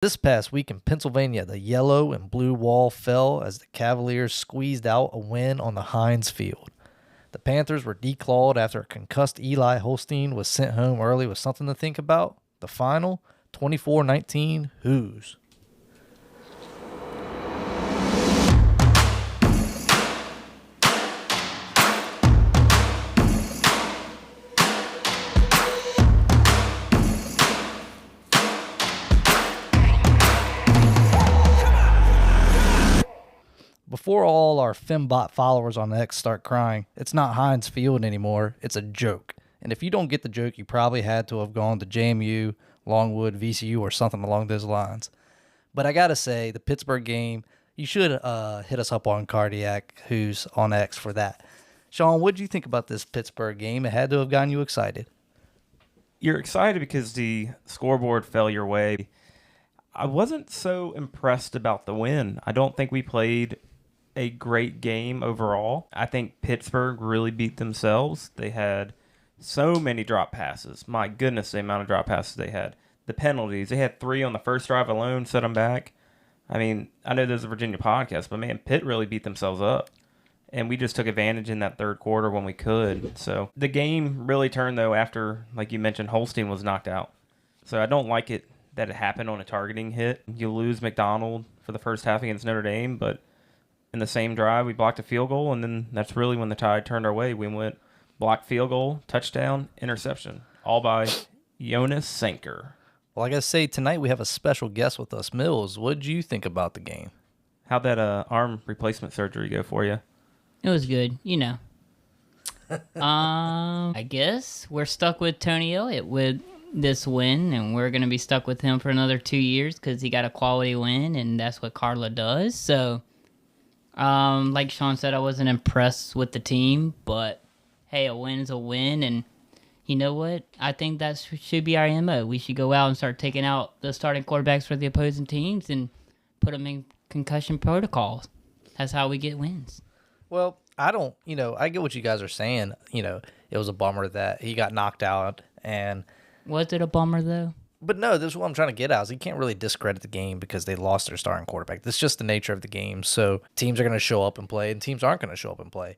This past week in Pennsylvania, the yellow and blue wall fell as the Cavaliers squeezed out a win on the Heinz Field. The Panthers were declawed after a concussed Eli Holstein was sent home early with something to think about. The final, 24-19 Hoos. Before all our Fembot followers on X start crying, it's not Heinz Field anymore, it's a joke. And if you don't get the joke, you probably had to have gone to JMU, Longwood, VCU, or something along those lines. But I gotta say, the Pittsburgh game, you should hit us up on Cardiac, who's on X for that. Sean, what did you think about this Pittsburgh game? It had to have gotten you excited. You're excited because the scoreboard fell your way. I wasn't so impressed about the win. I don't think we played a great game overall. I think Pittsburgh really beat themselves. They had so many drop passes. My goodness, the amount of drop passes they had. The penalties. They had 3 on the first drive alone, set them back. I mean, I know there's a Virginia podcast, but man, Pitt really beat themselves up. And we just took advantage in that third quarter when we could. So the game really turned, though, after, like you mentioned, Holstein was knocked out. So I don't like it that it happened on a targeting hit. You lose McDonald for the first half against Notre Dame, but in the same drive, we blocked a field goal, and then that's really when the tide turned our way. We went blocked field goal, touchdown, interception, all by Jonas Sanker. Well, I gotta say, tonight we have a special guest with us. Mills, what did you think about the game? How'd that arm replacement surgery go for you? It was good, you know. I guess we're stuck with Tony Elliott with this win, and we're going to be stuck with him for another 2 years because he got a quality win, and that's what Carla does. So, like Sean said, I wasn't impressed with the team, but hey, a win's a win, and you know what? I think that should be our MO. We should go out and start taking out the starting quarterbacks for the opposing teams and put them in concussion protocols. That's how we get wins. Well, I get what you guys are saying. It was a bummer that he got knocked out. And was it a bummer, though? But no, this is what I'm trying to get at. Is you can't really discredit the game because they lost their starting quarterback. That's just the nature of the game. So teams are going to show up and play, and teams aren't going to show up and play.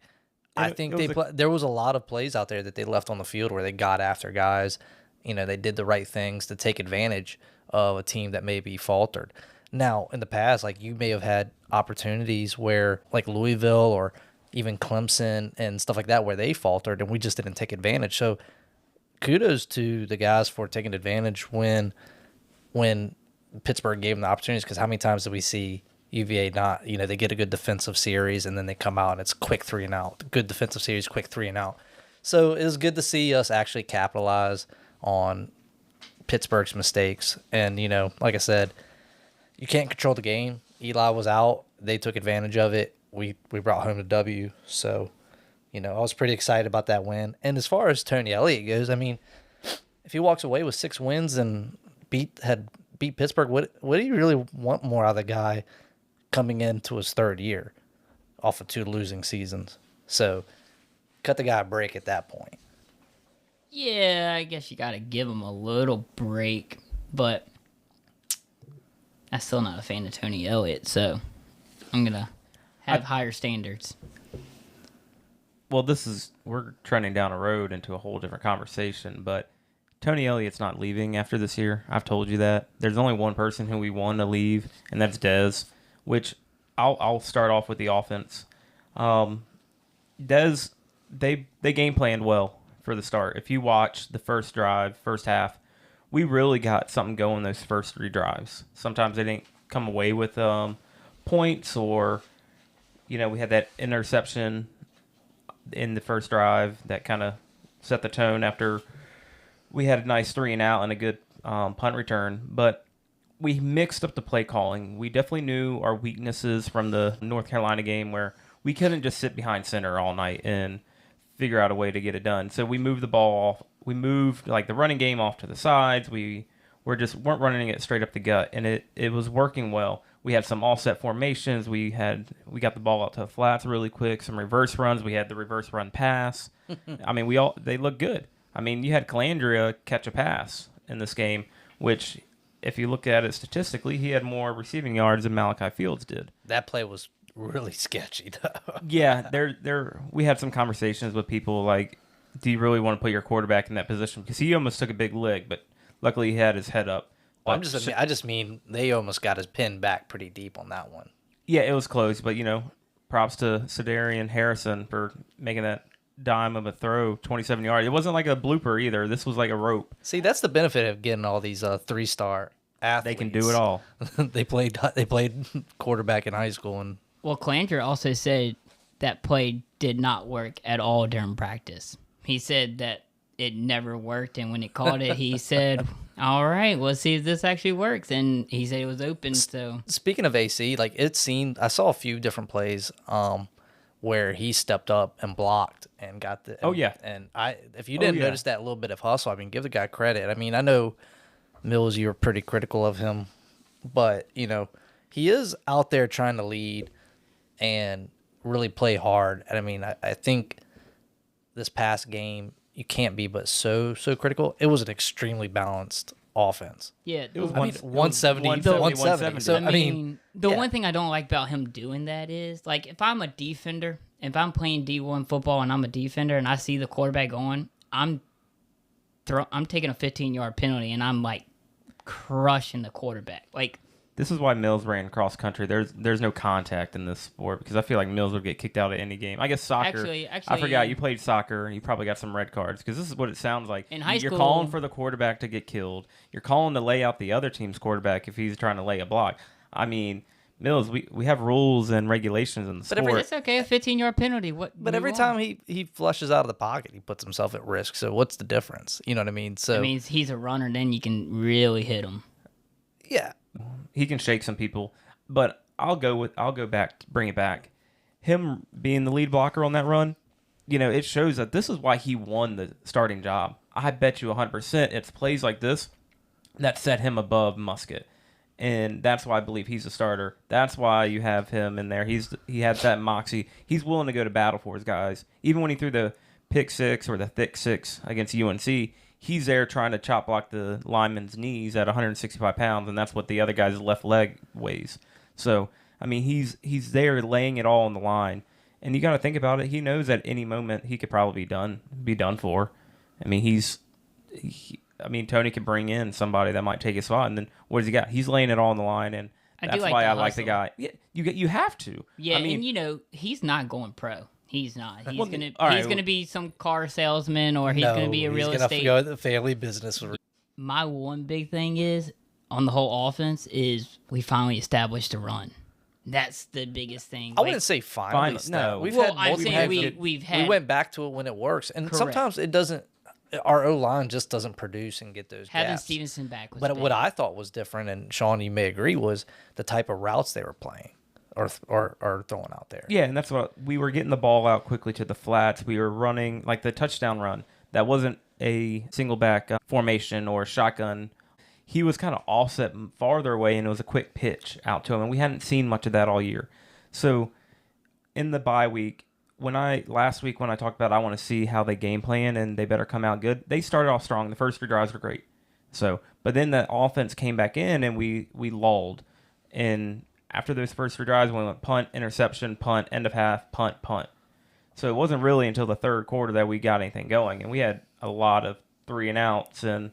I think there was a lot of plays out there that they left on the field where they got after guys. They did the right things to take advantage of a team that maybe faltered. Now, in the past, like you may have had opportunities where, like Louisville or even Clemson and stuff like that, where they faltered and we just didn't take advantage. So kudos to the guys for taking advantage when Pittsburgh gave them the opportunities, because how many times did we see UVA not, they get a good defensive series and then they come out and it's quick 3 and out. Good defensive series, quick 3 and out. So it was good to see us actually capitalize on Pittsburgh's mistakes. And, like I said, you can't control the game. Eli was out. They took advantage of it. We brought home the W. So, I was pretty excited about that win. And as far as Tony Elliott goes, I mean, if he walks away with 6 wins and beat Pittsburgh, what do you really want more out of the guy coming into his 3rd year off of 2 losing seasons? So cut the guy a break at that point. Yeah, I guess you got to give him a little break, but I'm still not a fan of Tony Elliott, so I'm going to have higher standards. Well, we're trending down a road into a whole different conversation, but Tony Elliott's not leaving after this year. I've told you that. There's only one person who we want to leave, and that's Dez, which I'll start off with the offense. Dez, they game planned well for the start. If you watch the first half, we really got something going those first 3 drives. Sometimes they didn't come away with points, or, we had that interception in the first drive that kind of set the tone after we had a nice 3 and out and a good punt return. But we mixed up the play calling. We definitely knew our weaknesses from the North Carolina game, where we couldn't just sit behind center all night and figure out a way to get it done. So we moved the ball off. We moved the running game off to the sides. We weren't running it straight up the gut, and it was working well. We had some offset formations. We got the ball out to the flats really quick. Some reverse runs. We had the reverse run pass. I mean, they look good. I mean, you had Calandria catch a pass in this game, which if you look at it statistically, he had more receiving yards than Malachi Fields did. That play was really sketchy, though. Yeah, we had some conversations with people like, do you really want to put your quarterback in that position? Because he almost took a big lick, but luckily he had his head up. Well, I just mean they almost got his pin back pretty deep on that one. Yeah, it was close, but, props to Sedarian Harrison for making that dime of a throw, 27 yards. It wasn't like a blooper either. This was like a rope. See, that's the benefit of getting all these 3-star athletes. They can do it all. They played quarterback in high school, and Well, Clandra also said that play did not work at all during practice. He said that it never worked, and when he called it, he said, all right, let's see if this actually works. And he said it was open, so... Speaking of AC, like I saw a few different plays where he stepped up and blocked and got the... Oh, yeah. And if you didn't notice that little bit of hustle, I mean, give the guy credit. I mean, I know, Mills, you were pretty critical of him, but, he is out there trying to lead and really play hard. And, I mean, I think this past game, you can't be but so critical. It was an extremely balanced offense. Yeah, It was 170, 170. So, I mean, the one thing I don't like about him doing that is, like, if I'm a defender, if I'm playing D1 football and I'm a defender and I see the quarterback going, I'm taking a 15-yard penalty and I'm, like, crushing the quarterback. Like, This is why Mills ran cross country. There's no contact in this sport because I feel like Mills would get kicked out of any game. I guess soccer. Actually, I forgot you played soccer and you probably got some red cards because this is what it sounds like. In high You're school- calling for the quarterback to get killed. You're calling to lay out the other team's quarterback if he's trying to lay a block. I mean, Mills, we have rules and regulations in the sport. it's okay, a 15-yard penalty. But every time he flushes out of the pocket, he puts himself at risk. So what's the difference? You know what I mean? So I mean, he's a runner, then you can really hit him. yeah. He can shake some people, but I'll go back, bring it back. Him being the lead blocker on that run, it shows that this is why he won the starting job. I bet you 100% it's plays like this that set him above Musket, and that's why I believe he's a starter. That's why you have him in there. He has that moxie. He's willing to go to battle for his guys, even when he threw the pick six or the thick six against UNC. He's there trying to chop block the lineman's knees at 165 pounds, and that's what the other guy's left leg weighs. So, I mean, he's there laying it all on the line. And you got to think about it. He knows at any moment he could probably be done for. I mean, Tony could bring in somebody that might take his spot, and then what does he got? He's laying it all on the line, and that's why I like the guy. Yeah, you have to. Yeah, I mean, and he's not going pro. He's not. He's Well, gonna be some car salesman, or he's gonna be a real estate. He's gonna go the family business. My one big thing is on the whole offense is we finally established a run. That's the biggest thing. I wouldn't say finally. No. We've Well, had I'm multiple saying games. we've had. We went back to it when it works, and Correct. sometimes it doesn't. Our O line just doesn't produce and get those having gaps. Stevenson back was But big. what I thought was different, and Sean, you may agree, was the type of routes they were playing or throwing out there. Yeah, and that's what we were getting the ball out quickly to the flats. We were running like the touchdown run. That wasn't a single back formation or shotgun. He was kind of offset farther away, and it was a quick pitch out to him, and we hadn't seen much of that all year. So in the bye week, last week when I talked about I want to see how they game plan and they better come out good, they started off strong. The first 3 drives were great. But then the offense came back in and we lulled. And after those first 3 drives, we went punt, interception, punt, end of half, punt. So it wasn't really until the third quarter that we got anything going. And we had a lot of 3 and outs, and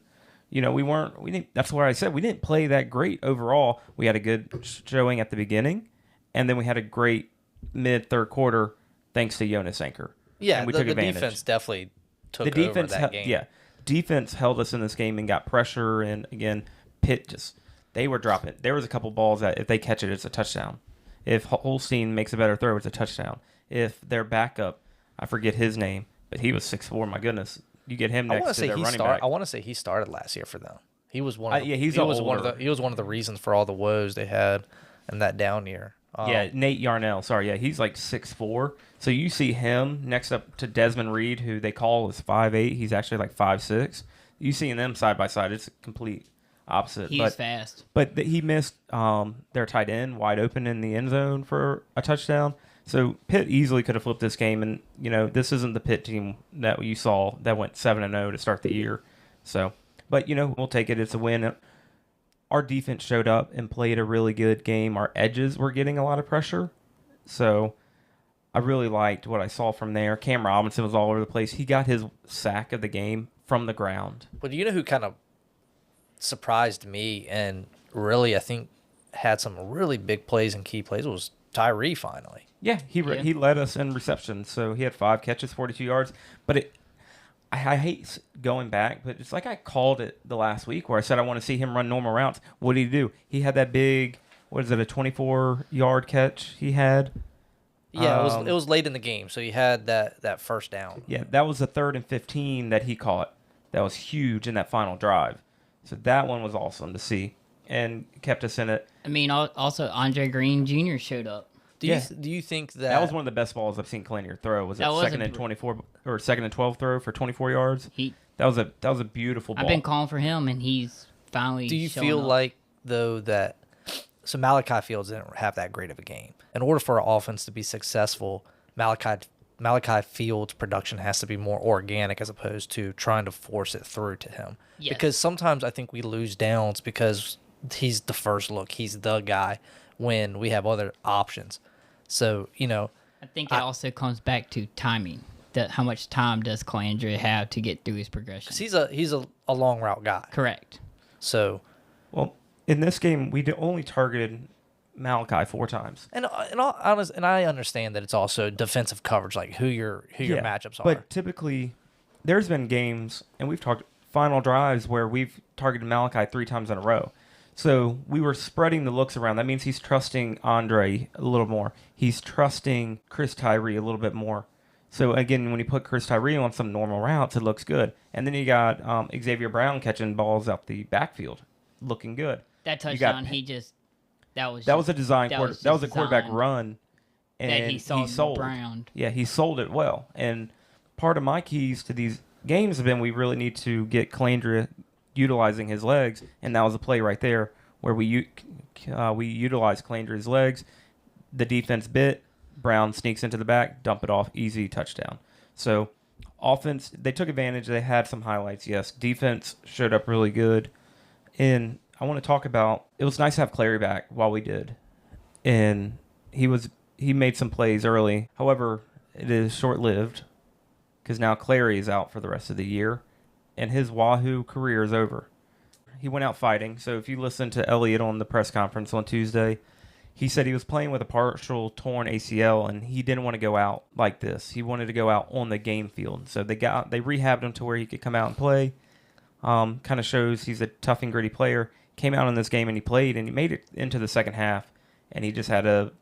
that's where I said we didn't play that great overall. We had a good showing at the beginning, and then we had a great mid-third quarter thanks to Jonas Anchor. Yeah, and we took advantage. The defense definitely took The defense, over that game. Yeah, defense held us in this game and got pressure. And again, Pitt they were dropping. There was a couple balls that if they catch it, it's a touchdown. If Holstein makes a better throw, it's a touchdown. If their backup, I forget his name, but he was 6'4". My goodness, you get him next to their running back. I want to say he started last year for them. He was one. Of the, yeah, he was one of the reasons for all the woes they had in that down year. Yeah, Nate Yarnell. Sorry, yeah, he's like 6'4". So you see him next up to Desmond Reed, who they call is 5'8". He's actually like 5'6". You seeing them side by side, it's a complete opposite. He's fast. But he missed their tight end wide open in the end zone for a touchdown. So Pitt easily could have flipped this game, and this isn't the Pitt team that you saw that went 7-0 to start the year. So, but we'll take it. It's a win. our defense showed up and played a really good game. Our edges were getting a lot of pressure. So I really liked what I saw from there. Cam Robinson was all over the place. He got his sack of the game from the ground. But you know who kind of surprised me and really, I think, had some really big plays and key plays was Tyree finally. Yeah, he led us in reception. So he had 5 catches, 42 yards. But I hate going back, but it's like I called it the last week where I said I want to see him run normal routes. What did he do? He had that big, what is it, a 24-yard catch he had? Yeah, it was late in the game, so he had that first down. Yeah, that was the 3rd and 15 that he caught. That was huge in that final drive. So that one was awesome to see and kept us in it. I mean, also Andre Green Jr. showed up. Do you think that was one of the best balls I've seen Kalanier throw? Was that second and 24 or second and 12 throw for 24 yards? That was a beautiful ball. I've been calling for him, and he's finally. Do you feel like though that Malachi Fields didn't have that great of a game? In order for our offense to be successful, Malachi Fields' production has to be more organic as opposed to trying to force it through to him. Yes. Because sometimes I think we lose downs because he's the first look, he's the guy when we have other options. So, I think it also comes back to timing. How much time does Calandra have to get through his progression? He's a long route guy. Correct. So, well, in this game, we only targeted Malachi 4 times. And I understand that it's also defensive coverage, like who your matchups are. But typically, there's been games, and we've talked final drives where we've targeted Malachi 3 times in a row. So we were spreading the looks around. That means he's trusting Andre a little more. He's trusting Chris Tyree a little bit more. So again, when you put Chris Tyree on some normal routes, it looks good. And then you got Xavier Brown catching balls out the backfield, looking good. That touchdown, that was a design. That was a quarterback run, and that he sold. Brown. Yeah, he sold it well. And part of my keys to these games have been we really need to get Calandra utilizing his legs, and that was a play right there where we utilized Calandra's legs. The defense bit. Brown sneaks into the back, dump it off, easy touchdown. So offense, they took advantage. They had some highlights, yes. Defense showed up really good. And I want to talk about, it was nice to have Clary back while we did. And he made some plays early. However, it is short-lived because now Clary is out for the rest of the year. And his Wahoo career is over. He went out fighting. So if you listen to Elliott on the press conference on Tuesday, he said he was playing with a partial torn ACL, and he didn't want to go out like this. He wanted to go out on the game field. So they rehabbed him to where he could come out and play. Kind of shows he's a tough and gritty player. Came out in this game and he played, and he made it into the second half. And he just had a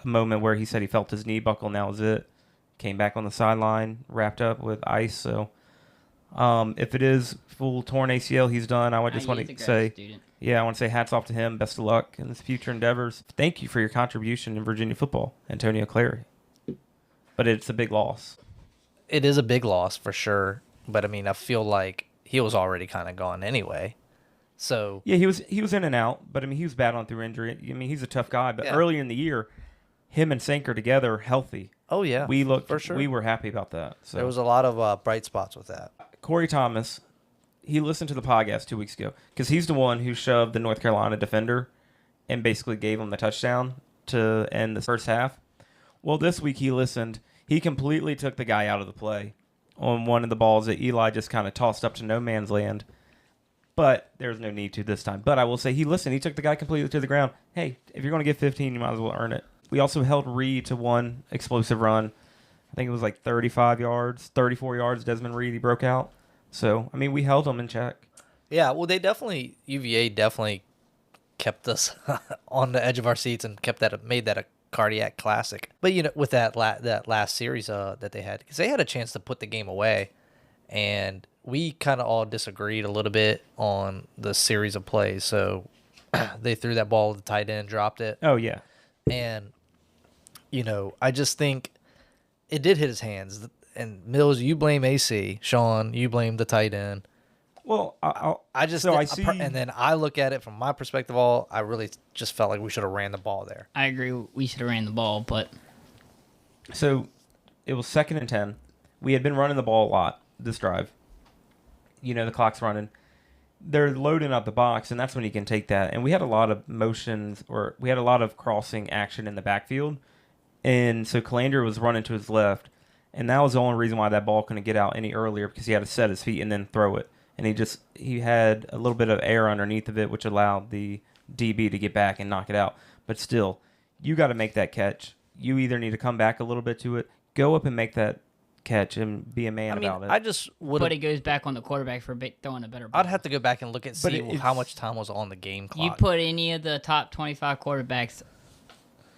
moment where he said he felt his knee buckle, and that was it. Came back on the sideline, wrapped up with ice. So if it is full torn ACL, he's done. I would just want to say, I want to say hats off to him. Best of luck in his future endeavors. Thank you for your contribution in Virginia football, Antonio Clary. But it's a big loss. It is a big loss for sure. But I mean, I feel like he was already kind of gone anyway. So yeah, he was in and out. But I mean, he was battling through injury. I mean, he's a tough guy. But earlier in the year, him and Sanker together, healthy. Oh yeah, we looked for sure. We were happy about that. So there was a lot of bright spots with that. Corey Thomas, he listened to the podcast 2 weeks ago because he's the one who shoved the North Carolina defender and basically gave him the touchdown to end the first half. Well, this week he listened. He completely took the guy out of the play on one of the balls that Eli just kind of tossed up to no man's land. But there's no need to this time. But I will say he listened. He took the guy completely to the ground. Hey, if you're going to get 15, you might as well earn it. We also held Reed to one explosive run. I think it was like 34 yards. Desmond Reed, he broke out. So, I mean, we held him in check. Yeah, well, UVA definitely kept us on the edge of our seats and made that a cardiac classic. But, with that last series that they had, because they had a chance to put the game away, and we kind of all disagreed a little bit on the series of plays. So, they threw that ball to the tight end, dropped it. Oh, yeah. And, I just think it did hit his hands. And Mills, you blame AC. Sean, you blame the tight end. Well, I see. And then I look at it from my perspective. I really just felt like we should have ran the ball there. I agree. We should have ran the ball, but so it was 2nd and 10. We had been running the ball a lot this drive. The clock's running, they're loading up the box, and that's when he can take that. And we had a lot of motions, or we had a lot of crossing action in the backfield. And so Calandra was running to his left, and that was the only reason why that ball couldn't get out any earlier, because he had to set his feet and then throw it. And he had a little bit of air underneath of it, which allowed the DB to get back and knock it out. But still, you got to make that catch. You either need to come back a little bit to it, go up and make that catch, and be a man about it. I just would. But it goes back on the quarterback for throwing a better ball. I'd have to go back and look and see how much time was on the game clock. You put any of the top 25 quarterbacks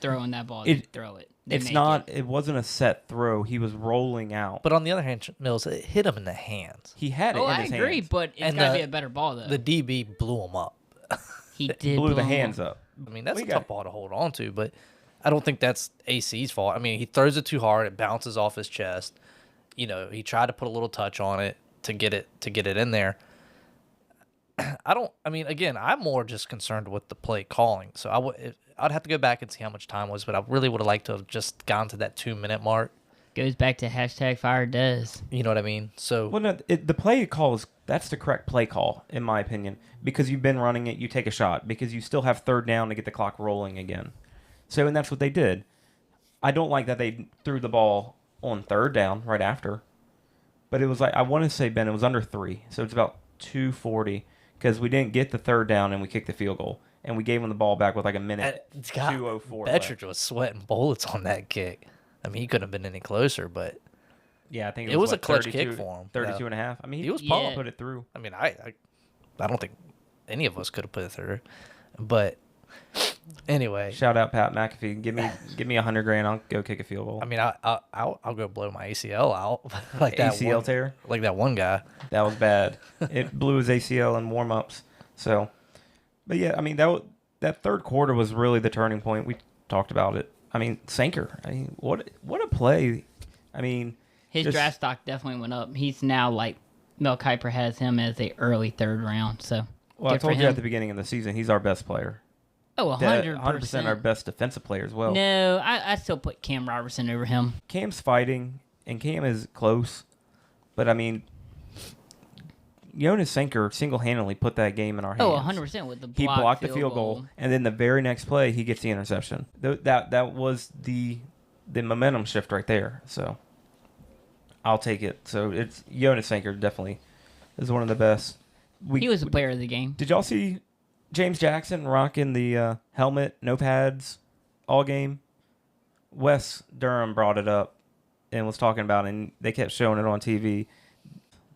throwing that ball, they throw it. It wasn't a set throw. He was rolling out. But on the other hand, Mills, it hit him in the hands. He had it in his hands. I agree, but it's got to be a better ball, though. The DB blew him up. He did blew the hands up. I mean, that's a tough ball to hold on to, but I don't think that's AC's fault. I mean, he throws it too hard. It bounces off his chest. You know, he tried to put a little touch on it to get it in there. Again, I'm more just concerned with the play calling. So I'd have to go back and see how much time was, but I really would have liked to have just gone to that 2-minute mark. Goes back to #FireDez. You know what I mean? So the play call that's the correct play call, in my opinion, because you've been running it. You take a shot because you still have third down to get the clock rolling again. So, and that's what they did. I don't like that they threw the ball on third down right after, but it was like, I want to say, Ben, it was under 3, so it's about 2:40, because we didn't get the third down and we kicked the field goal, and we gave him the ball back with like a minute. 2:04. Betridge was sweating bullets on that kick. I mean, he couldn't have been any closer, but yeah, I think it was a clutch 32, kick for him. 32 and a half. I mean, he was pumped. Put it through. I mean, I don't think any of us could have put it through, but anyway. Shout out Pat McAfee. Give me $100,000. I'll go kick a field goal. I mean, I'll go blow my ACL out like that ACL tear, like that one guy. That was bad. It blew his ACL in warm-ups. So, but yeah, I mean that third quarter was really the turning point. We talked about it. I mean, Sanker. I mean, what a play. I mean, his draft stock definitely went up. He's now like Mel Kiper has him as a early third round. So, well, I told you at the beginning of the season, he's our best player. Oh, 100%. 100% our best defensive player as well. No, I still put Cam Robertson over him. Cam's fighting, and Cam is close. But, I mean, Jonas Sanker single-handedly put that game in our hands. Oh, 100% with the block. He blocked the field goal, and then the very next play, he gets the interception. That was the momentum shift right there. So, I'll take it. So, it's Jonas Sanker definitely is one of the best. He was the player of the game. Did y'all see James Jackson rocking the helmet, no pads, all game? Wes Durham brought it up and was talking about it, and they kept showing it on TV.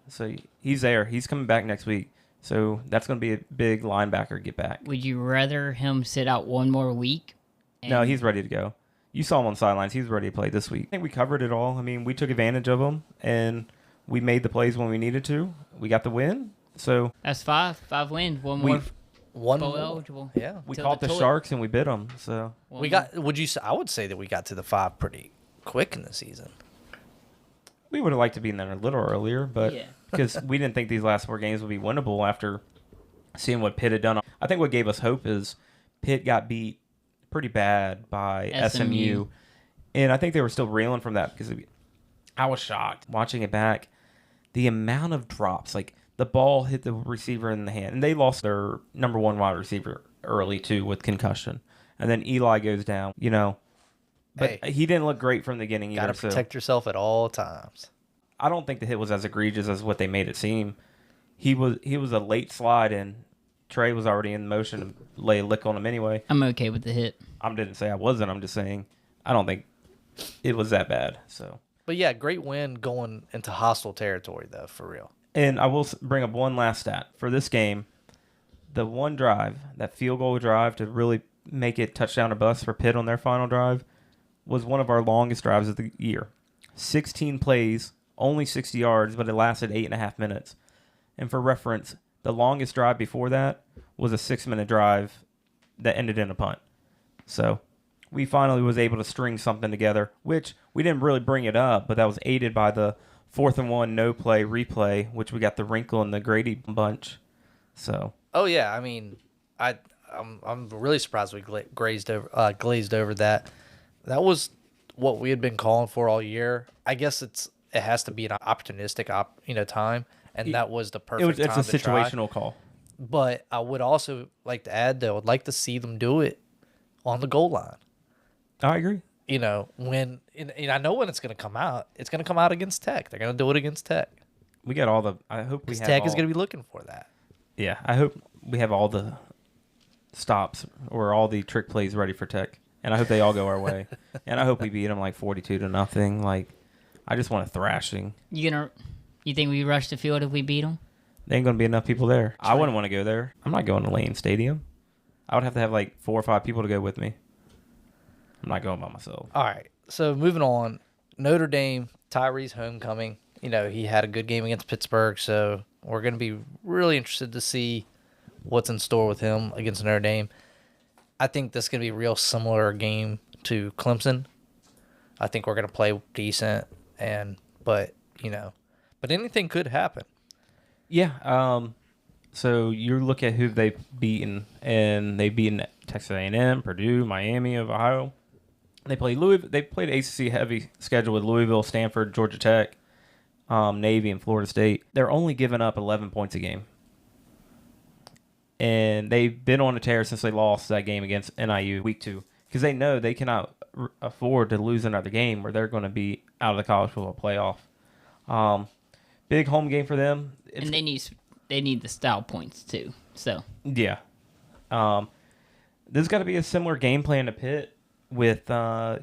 So he's there. He's coming back next week. So that's going to be a big linebacker get back. Would you rather him sit out one more week? No, he's ready to go. You saw him on the sidelines. He was ready to play this week. I think we covered it all. I mean, we took advantage of him, and we made the plays when we needed to. We got the win. So that's 5 wins. One more bowl eligible. Yeah, we caught the Sharks and we bit them. So we got. I would say that we got to the 5 pretty quick in the season. We would have liked to be in there a little earlier, but yeah. Because we didn't think these last 4 games would be winnable after seeing what Pitt had done. I think what gave us hope is Pitt got beat pretty bad by SMU. And I think they were still reeling from that, because I was shocked watching it back. The amount of drops, like the ball hit the receiver in the hand, and they lost their number 1 wide receiver early too with concussion. And then Eli goes down, But he didn't look great from the beginning either. Got to protect yourself at all times. I don't think the hit was as egregious as what they made it seem. He was a late slide, and Trey was already in motion to lay a lick on him anyway. I'm okay with the hit. I didn't say I wasn't. I'm just saying I don't think it was that bad. So, but yeah, great win going into hostile territory though, for real. And I will bring up one last stat for this game. The one drive, that field goal drive to really make it touchdown or bust for Pitt on their final drive, was one of our longest drives of the year. 16 plays, only 60 yards, but it lasted 8.5 minutes. And for reference, the longest drive before that was a 6-minute drive that ended in a punt. So we finally was able to string something together, which we didn't really bring it up, but that was aided by the 4th and 1 no play replay, which we got the Wrinkle and the Grady bunch. So. Oh yeah, I mean, I'm really surprised we glazed over that. That was what we had been calling for all year. I guess it has to be an opportunistic time, and that was the perfect time to try. It's a situational call. But I would also like to add that I would like to see them do it on the goal line. I agree. You know, and I know when it's going to come out. It's going to come out against Tech. They're going to do it against Tech. We got all the. I hope we Because have Tech all, is going to be looking for that. Yeah, I hope we have all the stops or all the trick plays ready for Tech, and I hope they all go our way. And I hope we beat them like 42-0. Like, I just want a thrashing. You think we rush the field if we beat them? There ain't gonna be enough people there. I wouldn't want to go there. I'm not going to Lane Stadium. I would have to have like 4 or 5 people to go with me. I'm not going by myself. All right. So moving on, Notre Dame, Tyree's homecoming. You know, he had a good game against Pittsburgh, so we're going to be really interested to see what's in store with him against Notre Dame. I think this is going to be a real similar game to Clemson. I think we're going to play decent, but anything could happen. Yeah. So you look at who they've beaten, and they've beaten Texas A&M, Purdue, Miami of Ohio. They played Louisville. They played ACC heavy schedule with Louisville, Stanford, Georgia Tech, Navy, and Florida State. They're only giving up 11 points a game, and they've been on a tear since they lost that game against NIU week 2 because they know they cannot afford to lose another game, or they're going to be out of the college football playoff. Big home game for them. And they need the style points too. So Yeah. There's got to be a similar game plan to Pitt with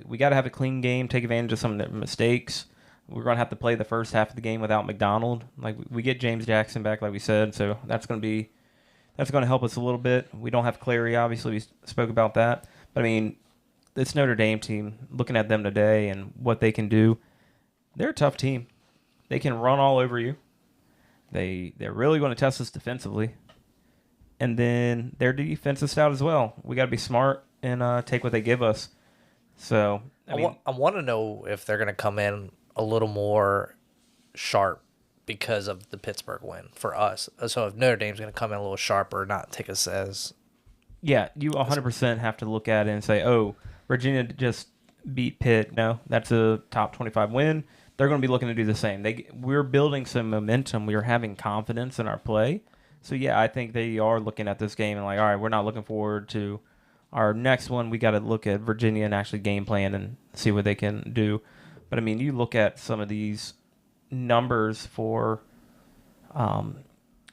we got to have a clean game, take advantage of some of their mistakes. We're going to have to play the first half of the game without McDonald. Like, we get James Jackson back, like we said, so that's going to help us a little bit. We don't have Clary, obviously. We spoke about that. But, I mean, this Notre Dame team, looking at them today and what they can do, they're a tough team. They can run all over you. They're really going to test us defensively. And then their defense is stout as well. We got to be smart and take what they give us. So, I want to know if they're going to come in a little more sharp because of the Pittsburgh win for us. So if Notre Dame's going to come in a little sharper, not take us as... Yeah, you 100% have to look at it and say, oh, Virginia just beat Pitt. No, that's a top 25 win. They're going to be looking to do the same. We're building some momentum. We are having confidence in our play. So, yeah, I think they are looking at this game and like, all right, we're not looking forward to our next one. We got to look at Virginia and actually game plan and see what they can do. But, I mean, you look at some of these numbers for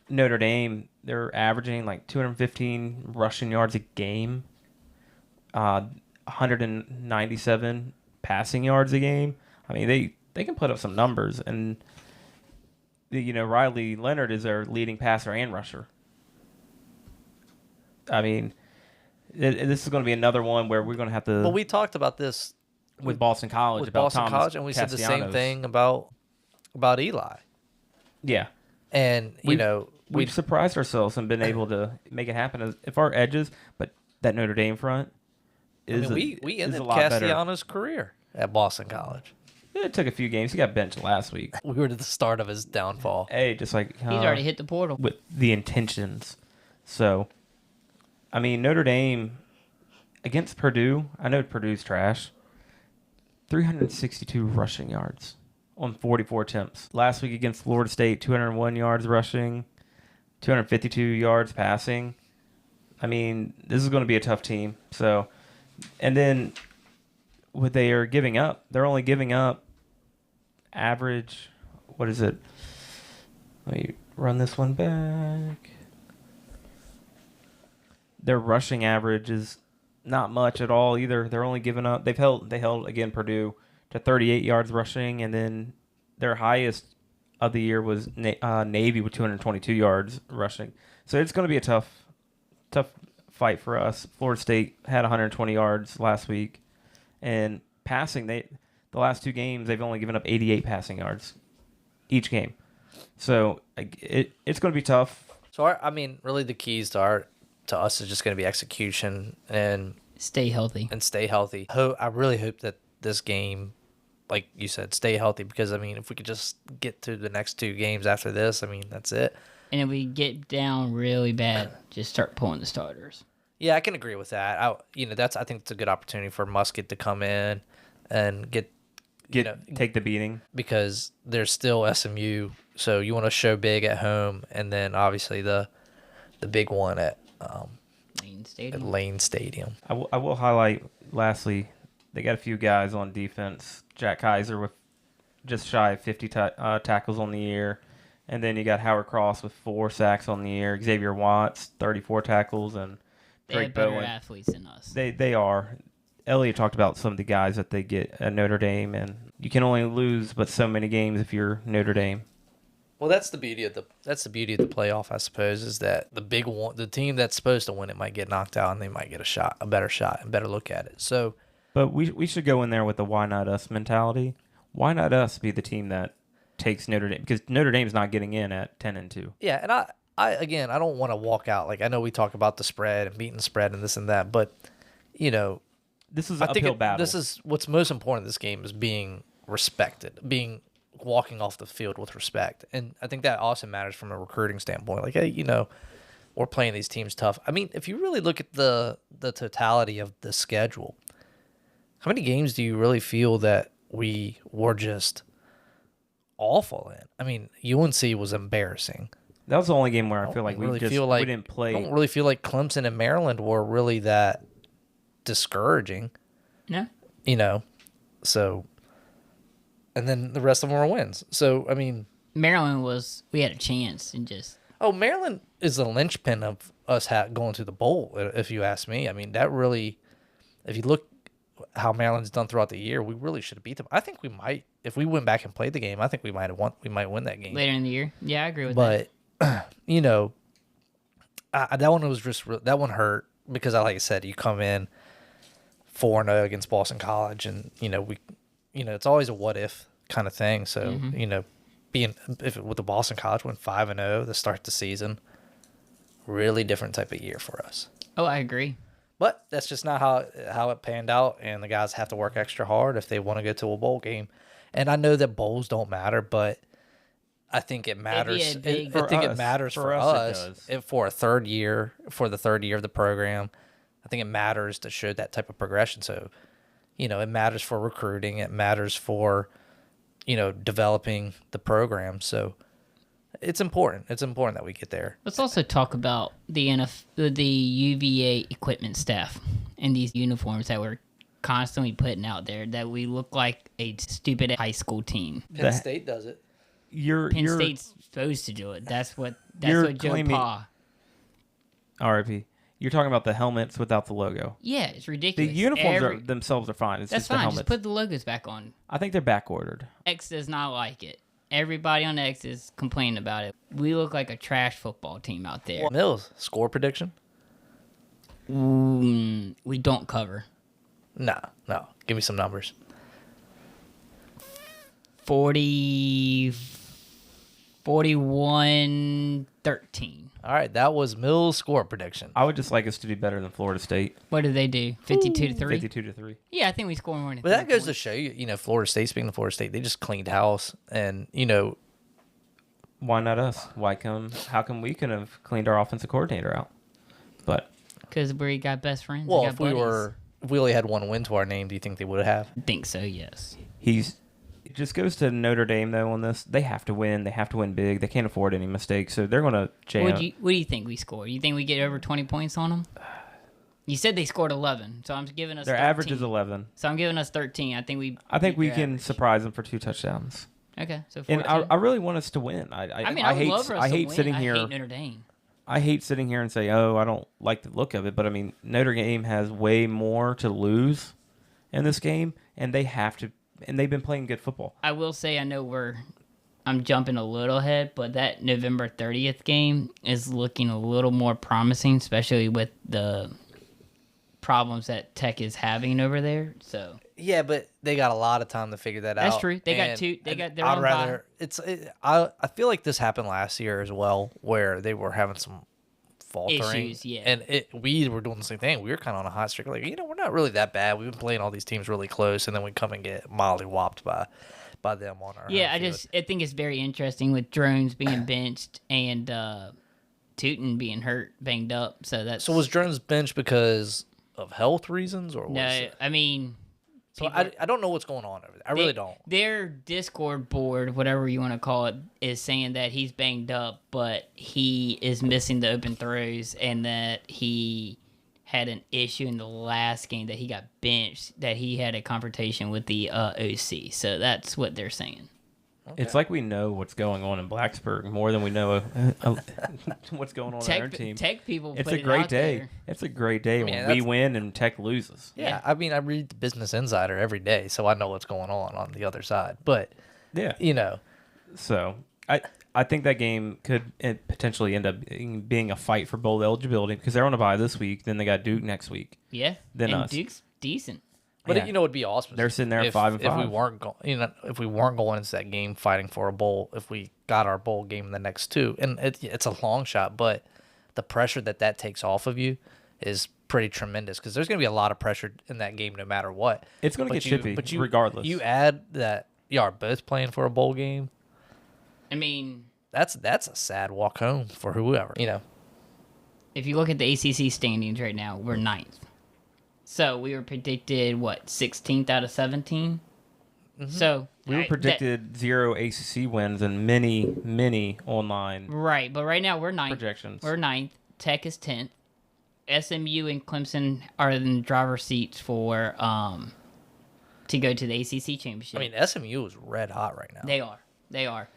Notre Dame, they're averaging like 215 rushing yards a game, 197 passing yards a game. I mean, they can put up some numbers. And, Riley Leonard is their leading passer and rusher. I mean, this is going to be another one where we're going to have to... But we talked about this with Boston College, with about Boston Thomas College, and we said the same Castellanos. thing about Eli. Yeah. And, We've surprised ourselves and been able to make it happen. If our edges, but that Notre Dame front is we ended a lot better. Castellanos' career at Boston College. It took a few games. He got benched last week. We were at the start of his downfall. Hey, just like... he's already hit the portal. With the intentions. So, I mean, Notre Dame against Purdue, I know Purdue's trash. 362 rushing yards on 44 attempts. Last week against Florida State, 201 yards rushing, 252 yards passing. I mean, this is going to be a tough team. So, and then what they are giving up, they're only giving up average, what is it? Let me run this one back. Their rushing average is not much at all either. They're only giving up. They held again Purdue to 38 yards rushing, and then their highest of the year was Navy with 222 yards rushing. So it's going to be a tough fight for us. Florida State had 120 yards last week, and passing the last 2 games they've only given up 88 passing yards each game. So it's going to be tough. So really the keys to us is just going to be execution and Stay healthy. I really hope that this game, like you said, stay healthy, because if we could just get to the next 2 games after this, that's it. And if we get down really bad, just start pulling the starters. Yeah, I can agree with that. I think it's a good opportunity for Musket to come in and take the beating, because there's still SMU, so you want to show big at home, and then obviously the the big one at Lane Stadium. Lane Stadium. I will highlight, lastly, they got a few guys on defense. Jack Kaiser with just shy of 50 tackles on the year. And then you got Howard Cross with 4 sacks on the year. Xavier Watts, 34 tackles. And They Drake have better Bowen. athletes than us. They are. Elliot talked about some of the guys that they get at Notre Dame. And you can only lose but so many games if you're Notre Dame. Well, that's the beauty of the playoff, I suppose, is that the big one, the team that's supposed to win it might get knocked out, and they might get a better shot, and better look at it. So, but we should go in there with the why not us mentality. Why not us be the team that takes Notre Dame? Because Notre Dame's not getting in at 10-2. yeah, and I don't want to walk out. Like, I know we talk about the spread and beating the spread and this and that, but This is an uphill battle. this is what's most important in this game is being respected, walking off the field with respect. And I think that also matters from a recruiting standpoint. Like, hey, we're playing these teams tough. I mean, if you really look at the totality of the schedule, how many games do you really feel that we were just awful in? I mean, UNC was embarrassing. That was the only game where I feel like we didn't play. I don't really feel like Clemson and Maryland were really that discouraging. No. So, and then the rest of them were wins. So, I mean, Maryland we had a chance and just. Oh, Maryland is the linchpin of us going to the bowl, if you ask me. I mean, that really, if you look how Maryland's done throughout the year, we really should have beat them. I think we might, if we went back and played the game, I think we might win that game. Later in the year. Yeah, I agree with that. But, that one hurt because, like I said, you come in 4-0 against Boston College, and, it's always a what if kind of thing. So, with the Boston College went 5-0 to start the season, really different type of year for us. Oh, I agree. But that's just not how it panned out, and the guys have to work extra hard if they want to go to a bowl game. And I know that bowls don't matter, but I think it matters. I think it matters for us for the third year of the program. I think it matters to show that type of progression. So, it matters for recruiting. It matters for developing the program. So it's important. It's important that we get there. Let's also talk about the UVA equipment staff and these uniforms that we're constantly putting out there, that we look like a stupid high school team. Penn State does it. Penn State's supposed to do it. That's what Joe Pa. RIP. You're talking about the helmets without the logo. Yeah, it's ridiculous. The uniforms themselves are fine. It's that's just fine. the helmets. Just put the logos back on. I think they're back ordered. X does not like it. Everybody on X is complaining about it. We look like a trash football team out there. Mills, score prediction? We don't cover. No. Give me some numbers. 41-13. All right, that was Mills' score prediction. I would just like us to do better than Florida State. What did they do? 52-3? 52-3. Yeah, I think we score more than But that goes to show you, Florida State, speaking of Florida State, they just cleaned house. And, why not us? How come we couldn't have cleaned our offensive coordinator out? But because we got best friends. Well, got if we only had one win to our name, do you think they would have? I think so, yes. it just goes to Notre Dame, though, on this. They have to win. They have to win big. They can't afford any mistakes, so they're going to jam. What do you think we score? You think we get over 20 points on them? You said they scored 11, so I'm giving us Their 13. average is 11. So I'm giving us 13. I think we can average. surprise them for 2 touchdowns. Okay, so 14. And I really want us to win. I hate love us I to hate win. sitting I here. hate Notre Dame. I hate sitting here and say, I don't like the look of it. But, I mean, Notre Dame has way more to lose in this game, and they have to. And they've been playing good football. I will say, I know I'm jumping a little ahead, but that November 30th game is looking a little more promising, especially with the problems that Tech is having over there. So Yeah, but they got a lot of time to figure that out. That's true. They got their own bye. I feel like this happened last year as well, where they were having some faltering issues, yeah. And we were doing the same thing. We were kind of on a hot streak. Like, we're not really that bad. We've been playing all these teams really close, and then we come and get molly-whopped by them on our Yeah, home field. I think it's very interesting with Drones being benched and Tootin being banged up. So So was Jones benched because of health reasons, or was no? I mean, So I don't know what's going on over there. I really don't. Their Discord board, whatever you want to call it, is saying that he's banged up, but he is missing the open throws and that he had an issue in the last game that he got benched, that he had a confrontation with the OC. So that's what they're saying. Okay. It's like we know what's going on in Blacksburg more than we know what's going on in our team. Tech people. It's a great day. It's a great day when we win and Tech loses. Yeah, I mean, I read the Business Insider every day, so I know what's going on the other side. But yeah, So I think that game could potentially end up being a fight for bowl eligibility because they're on a bye this week. Then they got Duke next week. Yeah, then and us. Duke's decent. But it'd be awesome. They're sitting there 5-5. If we weren't if we weren't going into that game fighting for a bowl, if we got our bowl game in the next two, and it's a long shot, but the pressure that takes off of you is pretty tremendous because there's going to be a lot of pressure in that game no matter what. It's going to get chippy, regardless. You add that you are both playing for a bowl game. I mean, that's a sad walk home for whoever. If you look at the ACC standings right now, we're 9th. So we were predicted 16th out of 17. Mm-hmm. So we were predicted 0 ACC wins and many online. Right, but right now we're 9th. Projections. We're 9th. Tech is 10th. SMU and Clemson are in the driver's seats for to go to the ACC championship. I mean, SMU is red hot right now. They are.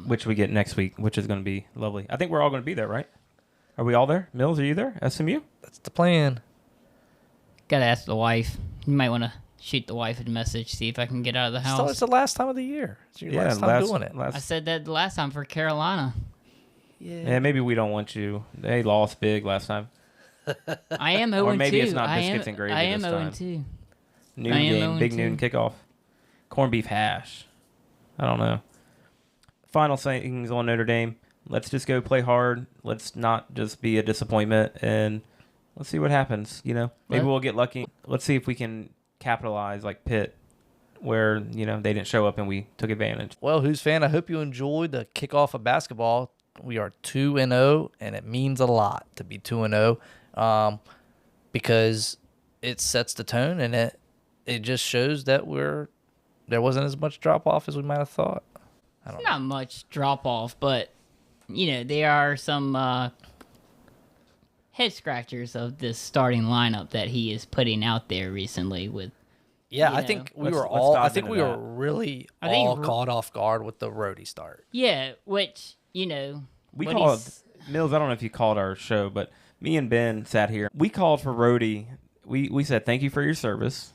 Which we get next week, which is going to be lovely. I think we're all going to be there, right? Are we all there? Mills, are you there? SMU? That's the plan. Gotta ask the wife. You might want to shoot the wife a message, see if I can get out of the house. It's the last time of the year. It's your last time doing it. I said that the last time for Carolina. Yeah, maybe we don't want you. They lost big last time. I am 0-2. Or maybe it's not biscuits and gravy I am this time. 0-2. Noon game, big noon kickoff. Corned beef hash. I don't know. Final things on Notre Dame. Let's just go play hard. Let's not just be a disappointment, and let's see what happens. Maybe we'll get lucky. Let's see if we can capitalize like Pitt, where they didn't show up and we took advantage. Well, who's fan? I hope you enjoyed the kickoff of basketball. We are 2-0, and it means a lot to be 2-0, because it sets the tone, and it just shows that there wasn't as much drop off as we might have thought. Not much drop off, but there are some head scratchers of this starting lineup that he is putting out there recently. With I think we were really caught off guard with the roadie start. Yeah, which we called Mills. I don't know if you called our show, but me and Ben sat here. We called for roadie. We said thank you for your service.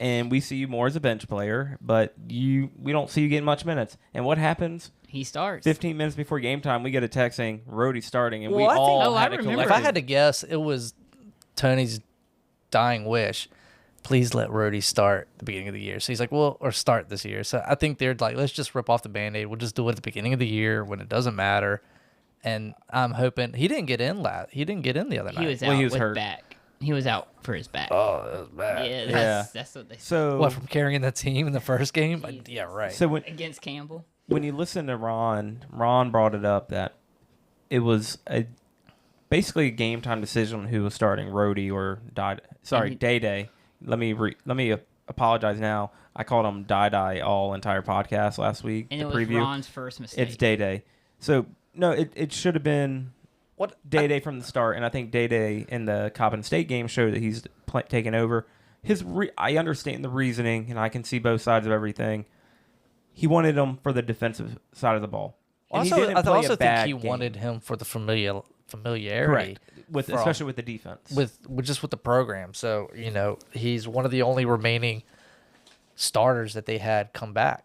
And we see you more as a bench player, but we don't see you getting much minutes. And what happens? He starts. 15 minutes before game time, we get a text saying Rhodey's starting, and we all had a collective. If I had to guess, it was Tony's dying wish. Please let Rhodey start at the beginning of the year. So he's like, or start this year. So I think they're like, let's just rip off the Band-Aid. We'll just do it at the beginning of the year when it doesn't matter. And I'm hoping he didn't get in He didn't get in the other night. He was out with hurt. Back. He was out for his back. Oh, that was bad. Yeah, that's what they said. So from carrying the team in the first game? Yeah, right. So against Campbell. When you listen to Ron brought it up that it was basically a game time decision on who was starting, Rhodey or Day. Let me apologize now. I called him Die all entire podcast last week. And it was preview. Ron's first mistake. It's Day. So no, it should have been Day from the start, and I think Day in the Coppin State game showed that he's taken over. I understand the reasoning, and I can see both sides of everything. He wanted him for the defensive side of the ball. I also think he wanted him for the familiarity, correct, especially with the defense, with the program. So he's one of the only remaining starters that they had come back.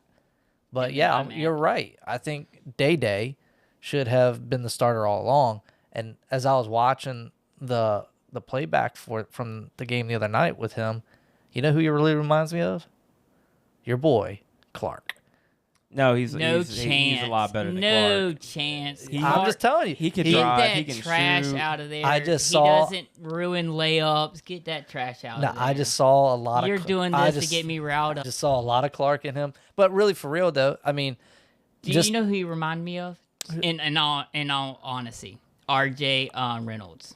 But you're right. I think Day should have been the starter all along. And as I was watching the playback from the game the other night with him, you know who he really reminds me of? Your boy, Clark. No, he's a lot better than Clark. No chance. I'm just telling you. He can drive, he can Get that trash shoot. out of there. He doesn't ruin layups. Get that trash out of there. I just saw a lot of... You're doing this to get me riled up. I just saw a lot of Clark in him. But really, for real, though, I mean... Do you know who he reminded me of? In all honesty. R.J. Reynolds.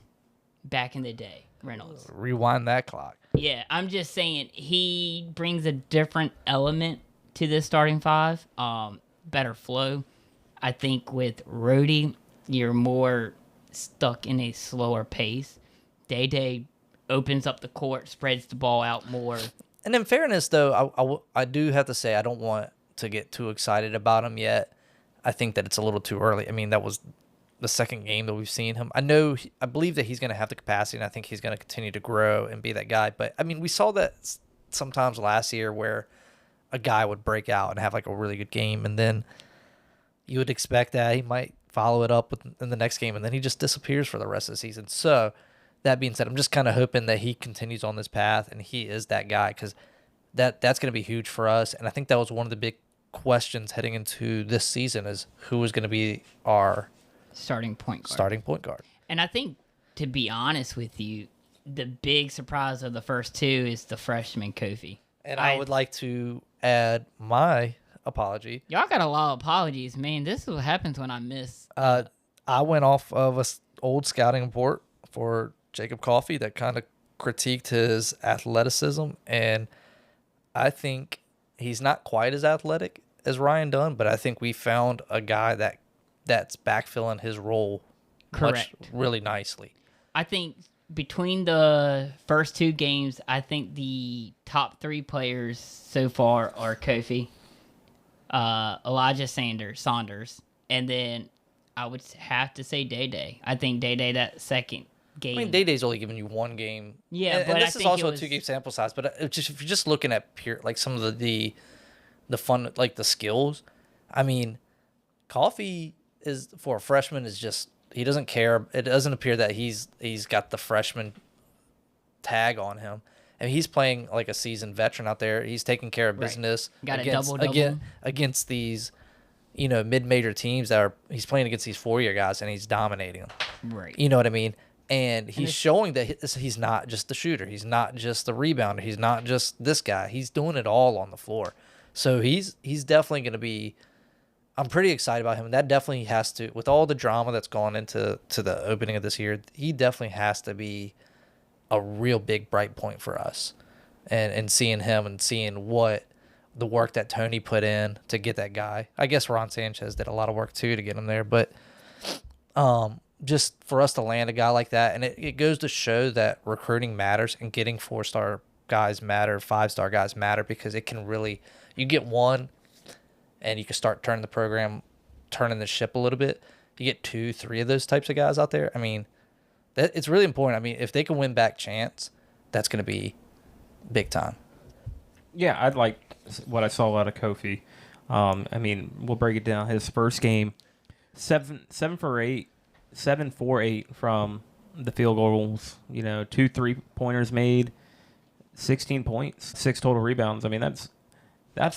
Back in the day. Reynolds. Rewind that clock. Yeah, I'm just saying he brings a different element to this starting five. Better flow. I think with Rhodey, you're more stuck in a slower pace. Day opens up the court, spreads the ball out more. And in fairness, though, I do have to say I don't want to get too excited about him yet. I think that it's a little too early. I mean, that was the second game that we've seen him. I believe that he's going to have the capacity, and I think he's going to continue to grow and be that guy. But, I mean, we saw that sometimes last year where a guy would break out and have, like, a really good game, and then you would expect that he might follow it up in the next game, and then he just disappears for the rest of the season. So, that being said, I'm just kind of hoping that he continues on this path and he is that guy, because that's going to be huge for us. And I think that was one of the big questions heading into this season is who was going to be our starting point guard. And I think, to be honest with you, the big surprise of the first two is the freshman Kofi. And I would like to add my apology. Y'all got a lot of apologies, man. This is what happens when I miss. I went off of a old scouting report for Jacob Coffey that kind of critiqued his athleticism, and I think he's not quite as athletic as Ryan Dunn, but I think we found a guy that's backfilling his role really nicely. I think between the first two games, I think the top three players so far are Kofi, Elijah Saunders, and then I would have to say Day. I think Day that second game. I mean, Day-Day's only giving you one game. Yeah, and but this I is think also it was... a 2-game sample size. But if you're just looking at pure, like some of the fun, like the skills, I mean, Coffey is for a freshman is just he doesn't care. It doesn't appear that he's got the freshman tag on him, and he's playing like a seasoned veteran out there. He's taking care of business. Got a double against these, mid-major teams he's playing against these 4-year guys, and he's dominating them. Right. You know what I mean? And he's showing that he's not just the shooter. He's not just the rebounder. He's not just this guy. He's doing it all on the floor. So he's definitely going to be – I'm pretty excited about him. And that definitely has to – with all the drama that's gone into the opening of this year, he definitely has to be a real big bright point for us. And seeing him and seeing what the work that Tony put in to get that guy. I guess Ron Sanchez did a lot of work too to get him there. But just for us to land a guy like that, and it goes to show that recruiting matters and getting 4-star guys matter, 5-star guys matter, because it can really, you get one and you can start turning the ship a little bit. You get 2, 3 of those types of guys out there. I mean, it's really important. I mean, if they can win back chance, that's going to be big time. Yeah, I'd like what I saw out of Kofi. I mean, we'll break it down. His first game, 7 for 8 from the field goals, 2 3-pointers made, 16 points, 6 total rebounds. I mean, that's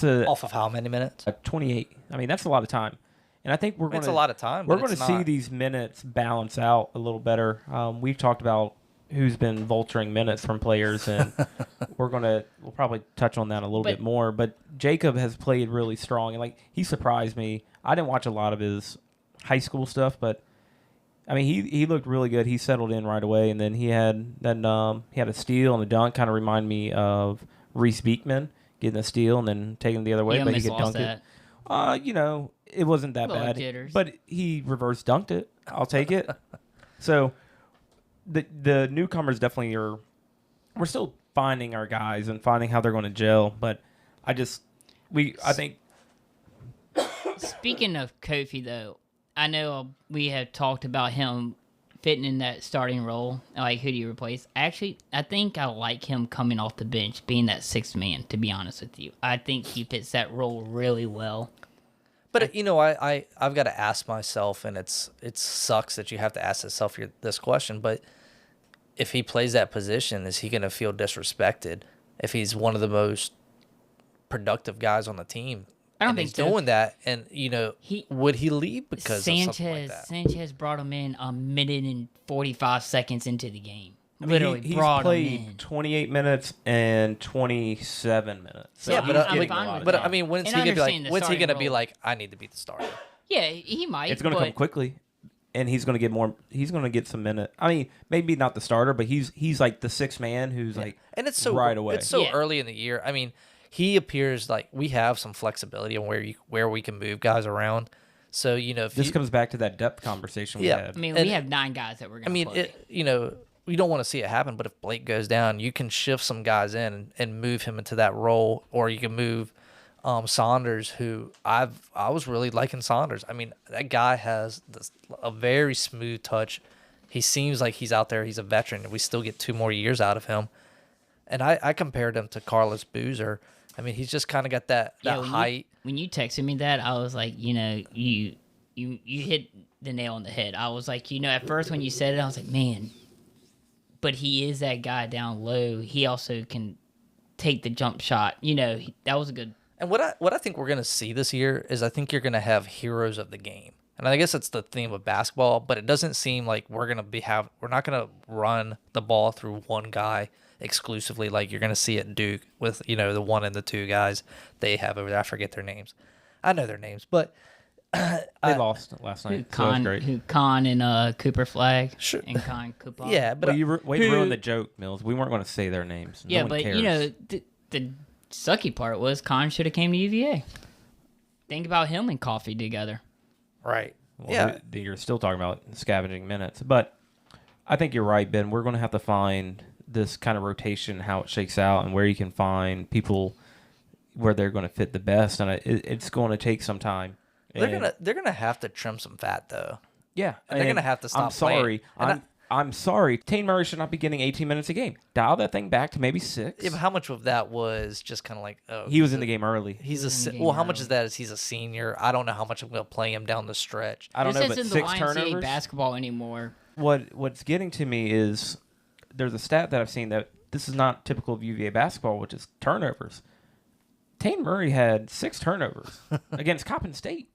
a off of how many minutes? 28. I mean, that's a lot of time. And I think it's a lot of time. We're going to see these minutes balance out a little better. We've talked about who's been vulturing minutes from players, and we'll probably touch on that a little bit more. But Jacob has played really strong, and he surprised me. I didn't watch a lot of his high school stuff, but I mean, he looked really good. He settled in right away, and then he had a steal and a dunk. Kind of remind me of Reese Beekman getting a steal and then taking it the other way, but he could dunk it. It wasn't that bad, jitters. But he reverse dunked it. I'll take it. So the newcomers definitely are. We're still finding our guys and finding how they're going to gel, but I think. Speaking of Kofi, though, I know we have talked about him fitting in that starting role, like who do you replace? Actually, I think I like him coming off the bench, being that sixth man, to be honest with you. I think he fits that role really well. But, I've got to ask myself, and it sucks that you have to ask yourself this question, but if he plays that position, is he going to feel disrespected if he's one of the most productive guys on the team? I don't think he's doing that, and would he leave because of something like that? Sanchez brought him in a minute and 45 seconds into the game. I mean, he's played 28 minutes and 27 minutes. So yeah, but I mean, when's he gonna be like? I need to be the starter? Yeah, he might. It's gonna come quickly. and he's going to get more. He's going to get some minutes. I mean, maybe not the starter, but he's like the sixth man who's like and it's so right away. It's so early in the year. I mean, he appears like we have some flexibility on where we can move guys around. So if this comes back to that depth conversation we had. I mean, we have 9 guys that we're going to play. We don't want to see it happen, but if Blake goes down, you can shift some guys in and move him into that role, or you can move Saunders, who I was really liking Saunders. I mean, that guy has a very smooth touch. He seems like he's out there. He's a veteran, and we still get 2 more years out of him. And I compared him to Carlos Boozer. I mean, he's just kind of got that height. When you texted me that, I was like, you hit the nail on the head. I was like, at first when you said it, I was like, man, but he is that guy down low. He also can take the jump shot. That was a good. And what I think we're going to see this year is I think you're going to have heroes of the game. And I guess that's the theme of basketball, but it doesn't seem like we're not going to run the ball through one guy exclusively like you're going to see at Duke with, the 1 and the 2 guys they have over there. I forget their names. I know their names, but they lost last night. So that's great. Con and Cooper Flag. Sure. And Con Cooper. Yeah, but you ruined the joke, Mills. We weren't going to say their names. No one cares. The sucky part was Con should have came to UVA. Think about him and Coffee together. Right. Well, yeah. You're still talking about scavenging minutes, but I think you're right, Ben. We're going to have to find this kind of rotation, how it shakes out, and where you can find people where they're going to fit the best, and it's going to take some time. They're gonna have to trim some fat though. Yeah, and they're gonna have to stop. I'm sorry. I'm sorry. Tane Murray should not be getting 18 minutes a game. Dial that thing back to maybe 6. Yeah, but how much of that was just kind of like, he was in the game early. How much is that? Is he's a senior? I don't know how much I'm gonna play him down the stretch. I don't know, but 6 turnovers. Basketball anymore. What's getting to me is there's a stat that I've seen that this is not typical of UVA basketball, which is turnovers. Tane Murray had 6 turnovers against Coppin State.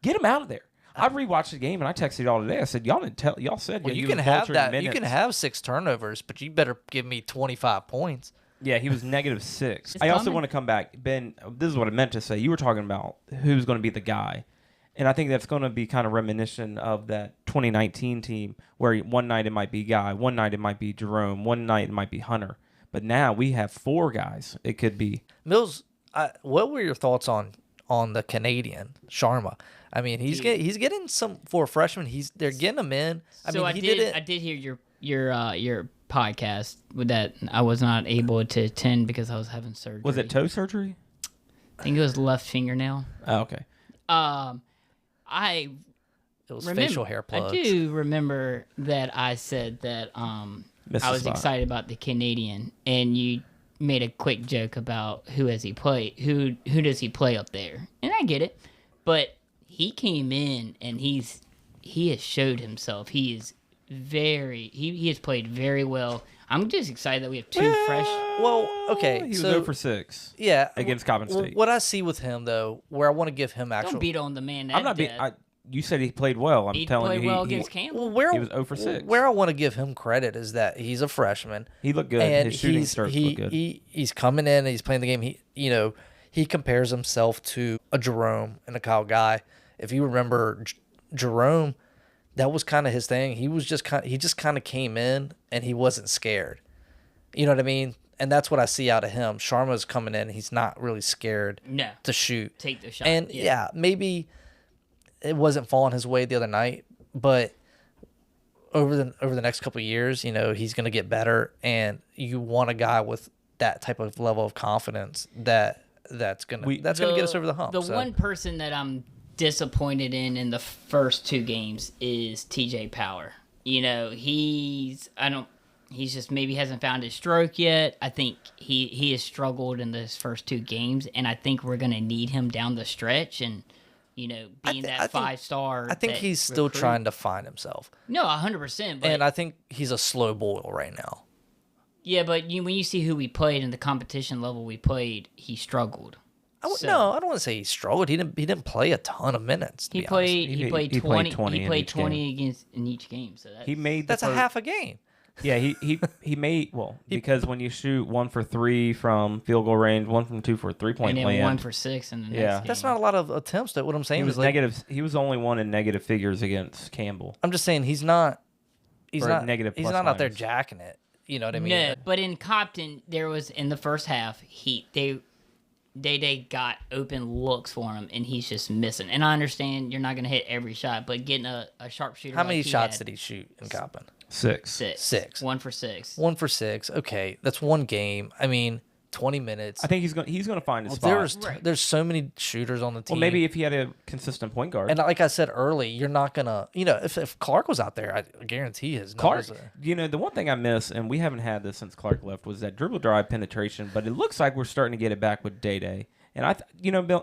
Get him out of there. I rewatched the game and I texted y'all today. I said, y'all didn't tell. Y'all said you can have that. Minutes. You can have 6 turnovers, but you better give me 25 points. Yeah, he was -6. I also want to come back, Ben. This is what I meant to say. You were talking about who's going to be the guy, and I think that's going to be kind of reminiscent of that 2019 team where one night it might be Guy, one night it might be Jerome, one night it might be Hunter. But now we have 4 guys. It could be Mills. What were your thoughts on the Canadian Sharma? I mean, he's getting some for a freshman. They're getting him in. I did hear your podcast with that. I was not able to attend because I was having surgery. Was it toe surgery? I think it was left fingernail. Oh, okay. It was facial hair plugs. I do remember that I said that I was excited about the Canadian, and you made a quick joke about who does he play up there, and I get it, but he came in and he has showed himself. He has played very well. I'm just excited that we have 2 fresh. Well, okay, he was 0 for 6. Yeah, against Coppin State. What I see with him though, where I want to give him actual. Don't beat on the man. I'm not being. You said he played well. He played well against Campbell. Well, he was 0 for 6. Where I want to give him credit is that he's a freshman. He looked good. And his shooting starts to look good. He's coming in and he's playing the game. He compares himself to a Jerome and a Kyle Guy. If you remember Jerome, that was kind of his thing. He just kind of came in and he wasn't scared. You know what I mean? And that's what I see out of him. Sharma's coming in. He's not really scared to shoot. Take the shot. And maybe it wasn't falling his way the other night, but over the next couple of years, he's going to get better, and you want a guy with that type of level of confidence that's going to get us over the hump. One person that I'm disappointed in the first 2 games is TJ Power. He's just maybe hasn't found his stroke yet. I think he has struggled in those first 2 games, and I think we're going to need him down the stretch and being that 5-star. I think he's still trying to find himself. No, 100%. And I think he's a slow boil right now. Yeah, but when you see who we played and the competition level we played, he struggled. No, I don't want to say he struggled. He didn't play a ton of minutes. He played 20 against in each game. So he made that's a half a game. Yeah, he made because when you shoot 1 for 3 from field goal range, 1 from 2 for a 3-point and then land. 1 for 6 in the next game. That's not a lot of attempts. What I'm saying He was is like, negative. He was only one in negative figures against Campbell. I'm just saying he's not Negative he's plus not out there minus. jacking it. You know what I mean? No, but in Compton, there was in the first half, they got open looks for him, and he's just missing. And I understand you're not going to hit every shot, but getting a sharpshooter. How many shots had, did he shoot in Coppin? 6. Six. 1 for 6. 1 for 6. Okay, that's one game. I mean, 20 minutes. I think he's going to find his spot. There's so many shooters on the team. Well, maybe if he had a consistent point guard. And like I said early, you're not gonna, if Clark was out there, I guarantee his Clark, numbers are. the one thing I miss, and we haven't had this since Clark left, was that dribble drive penetration. But it looks like we're starting to get it back with Day. And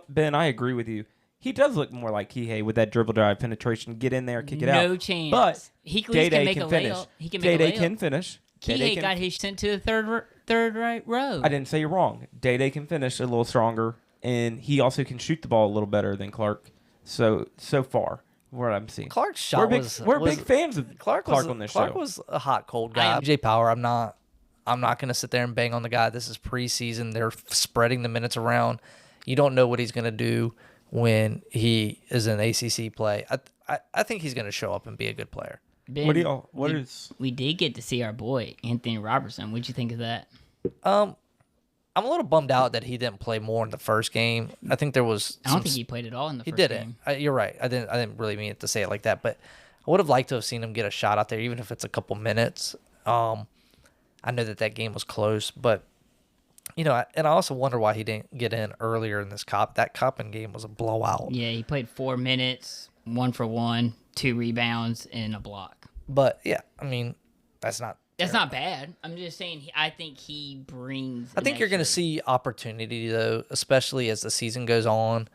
Ben, I agree with you. He does look more like Kihei with that dribble drive penetration. Get in there, kick it out. No chance. But he Day can make a finish. layup. He can make a layup. Can finish. Kihei got his sent to the third right row. I didn't say you're wrong. Day can finish a little stronger, and he also can shoot the ball a little better than Clark. So far, what I'm seeing. Clark's shot we're big fans of Clark on this show. Clark was a hot cold guy. Jay Power, I'm not gonna sit there and bang on the guy. This is preseason. They're spreading the minutes around. You don't know what he's gonna do when he is in ACC play. I think he's gonna show up and be a good player. Ben, we did get to see our boy Anthony Robertson. What'd you think of that? I'm a little bummed out that he didn't play more in the first game. I think there was. I don't think he played at all in the first game. You're right. I didn't really mean to say it like that, but I would have liked to have seen him get a shot out there, even if it's a couple minutes. I know that game was close, but and I also wonder why he didn't get in earlier in this That Coppin game was a blowout. Yeah, he played 4 minutes, 1 for 1, 2 rebounds, and a block. But yeah, I mean, that's not bad. I'm just saying. I think he brings. I think you're going to see opportunity though, especially as the season goes on,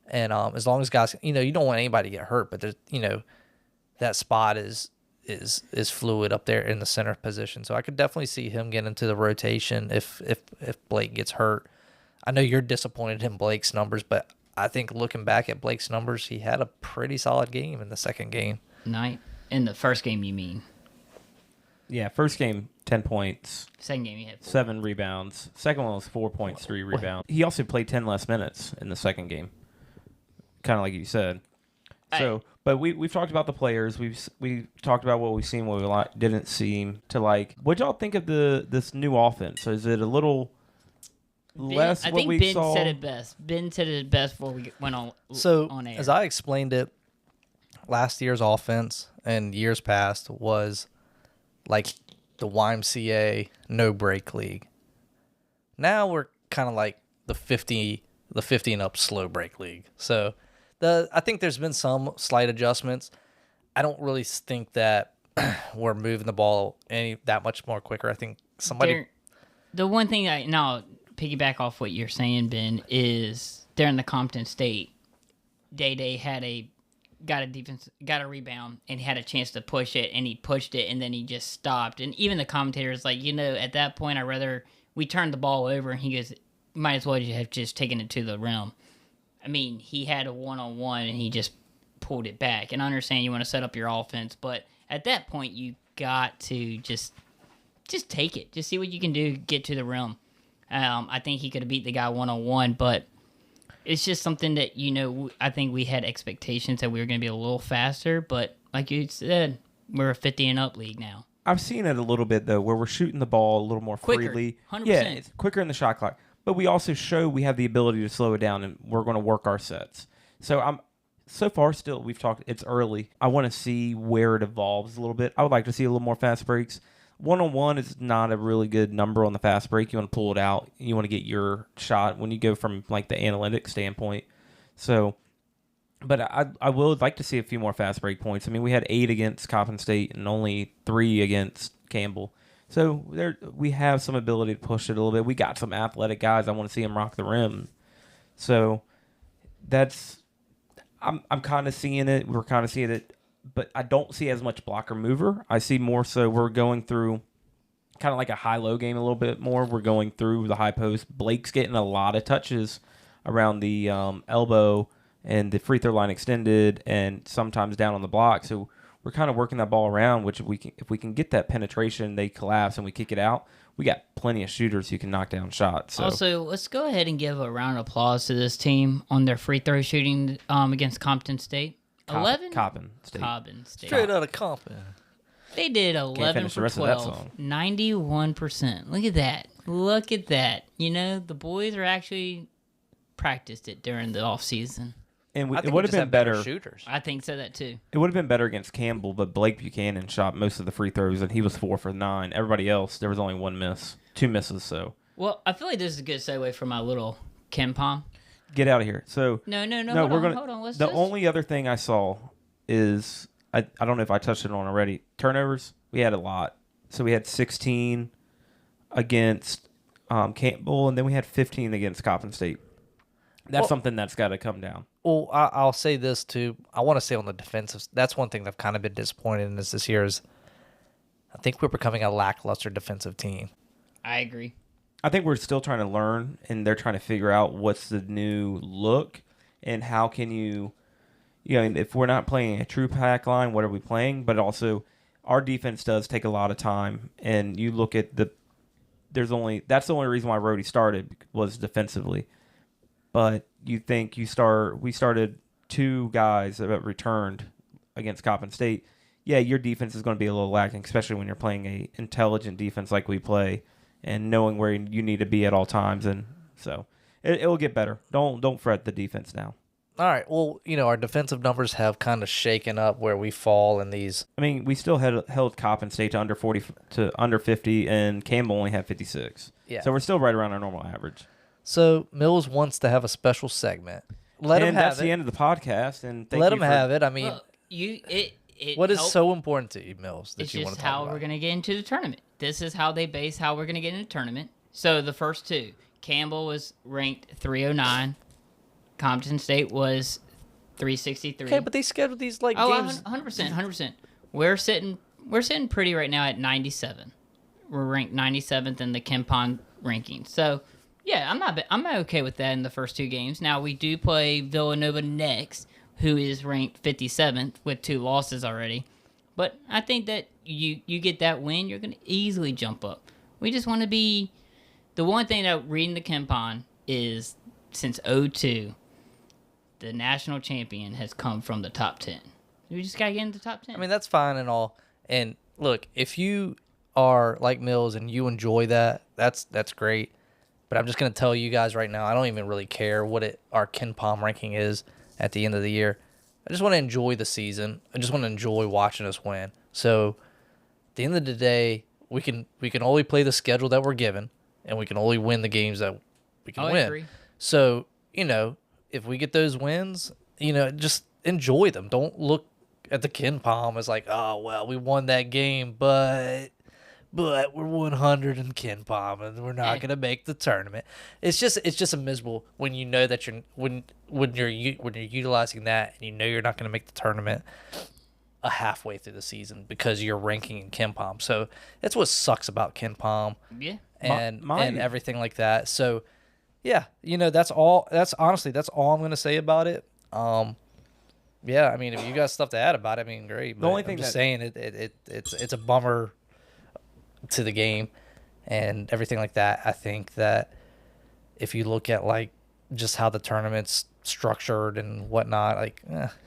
and as long as guys, you don't want anybody to get hurt, but there's, that spot is fluid up there in the center position. So I could definitely see him get into the rotation if Blake gets hurt. I know you're disappointed in Blake's numbers, but I think looking back at Blake's numbers, he had a pretty solid game in the second game. In the first game, you mean? Yeah, first game, 10 points. Second game, he had 7 rebounds. Second one was 4 points, 3 rebounds. He also played 10 less minutes in the second game, kind of like you said. So, but we've talked about the players. We've talked about what we've seen, what we didn't seem to like. What y'all think of this new offense? Is it a little less what we saw? I think Ben said it best before we went on air. As I explained it, last year's offense and years past was like the YMCA no break league. Now we're kind of like the 50 and up slow break league. So I think there's been some slight adjustments. I don't really think that we're moving the ball that much more quicker. I think the one thing I'll piggyback off what you're saying, Ben, is during the Compton State, Day got a rebound and had a chance to push it, and he pushed it, and then he just stopped. And even the commentators at that point, we turned the ball over, and he goes, might as well have just taken it to the rim. I mean, he had a one-on-one, and he just pulled it back. And I understand you want to set up your offense, but at that point, you got to just take it. Just see what you can do, get to the rim. I think he could have beat the guy one-on-one, but it's just something that, I think we had expectations that we were going to be a little faster, but like you said, we're a 50 and up league now. I've seen it a little bit, though, where we're shooting the ball a little more freely. 100%. Yeah, it's quicker in the shot clock. But we also show we have the ability to slow it down, and we're going to work our sets. So so far still, we've talked, it's early. I want to see where it evolves a little bit. I would like to see a little more fast breaks. One-on-one is not a really good number on the fast break. You want to pull it out. You want to get your shot when you go from like the analytics standpoint. So, but I would like to see a few more fast break points. I mean, we had 8 against Coppin State and only 3 against Campbell. So we have some ability to push it a little bit. We got some athletic guys. I want to see them rock the rim. So I'm kind of seeing it. We're kind of seeing it. But I don't see as much blocker mover. I see more so we're going through kind of like a high-low game a little bit more. We're going through the high post. Blake's getting a lot of touches around the elbow and the free throw line extended and sometimes down on the block. So we're kind of working that ball around, which if we can get that penetration, they collapse and we kick it out. We got plenty of shooters who can knock down shots. So. Also, let's go ahead and give a round of applause to this team on their free throw shooting against Compton State. 11? Coppin State. Straight out of Compton. They did 11 for 12, 91%. Look at that. Look at that. You know, the boys are actually practiced it during the off season. And it would have been better. Shooters. I think so that too. It would have been better against Campbell, but Blake Buchanan shot most of the free throws, and he was 4 for 9. Everybody else, there was only 1 miss, 2 misses. So. Well, I feel like this is a good segue for my little Ken Pom. Get out of here. So. No. Hold on. The only other thing I saw is I don't know if I touched it on already. Turnovers. We had a lot. So we had 16 against Campbell, and then we had 15 against Coppin State. That's something that's got to come down. Well, I'll say this too. I want to say on the defensive, that's one thing that I've kind of been disappointed in this year is I think we're becoming a lackluster defensive team. I agree. I think we're still trying to learn, and they're trying to figure out what's the new look and how can you know, if we're not playing a true pack line, what are we playing? But also, our defense does take a lot of time, and you look at that's the only reason why Rhodey started was defensively. But you think we started 2 guys that returned against Coppin State. Yeah, your defense is going to be a little lacking, especially when you're playing a intelligent defense like we play and knowing where you need to be at all times. And so it will get better. Don't fret the defense now. All right. Well, you know, our defensive numbers have kind of shaken up where we fall in these. I mean, we still held Coppin State to under 40 to under 50, and Campbell only had 56. Yeah. So we're still right around our normal average. So Mills wants to have a special segment. Let him have it. That's the end of the podcast. And let him have it. I mean, what is helped. so important to you, Mills, that it's you want to talk how about? we're going to get into the tournament. This is how they base how we're going to get into the tournament. So the first 2, Campbell was ranked 309. Compton State was 363. Okay, but they scheduled these games. 100%. We're sitting pretty right now at 97. We're ranked 97th in the KenPom ranking. So, yeah, I'm not okay with that in the first 2 games. Now we do play Villanova next, who is ranked 57th with 2 losses already. But I think that you get that win, you're going to easily jump up. We just want to be the one thing that reading the KenPom is since 02, the national champion has come from the top 10. We just got to get into the top 10. I mean, that's fine and all. And look, if you are like Mills and you enjoy that, that's great. But I'm just going to tell you guys right now, I don't even really care what our KenPom ranking is at the end of the year. I just want to enjoy the season. I just want to enjoy watching us win. So at the end of the day, we can only play the schedule that we're given, and we can only win the games that we can win. I agree. So, you know, if we get those wins, you know, just enjoy them. Don't look at the KenPom as like, oh, well, we won that game, but we're 100 in KenPom and we're not going to make the tournament. It's just a miserable when you know that when you're utilizing that and you know you're not going to make the tournament halfway through the season because you're ranking in KenPom. So that's what sucks about KenPom. Yeah. And everything like that. So yeah, you know, that's all I'm going to say about it. Yeah, I mean, if you got stuff to add about it, I mean, great. But the only thing I'm just saying it's a bummer to the game and everything like that. I think that if you look at like just how the tournament's structured and whatnot, like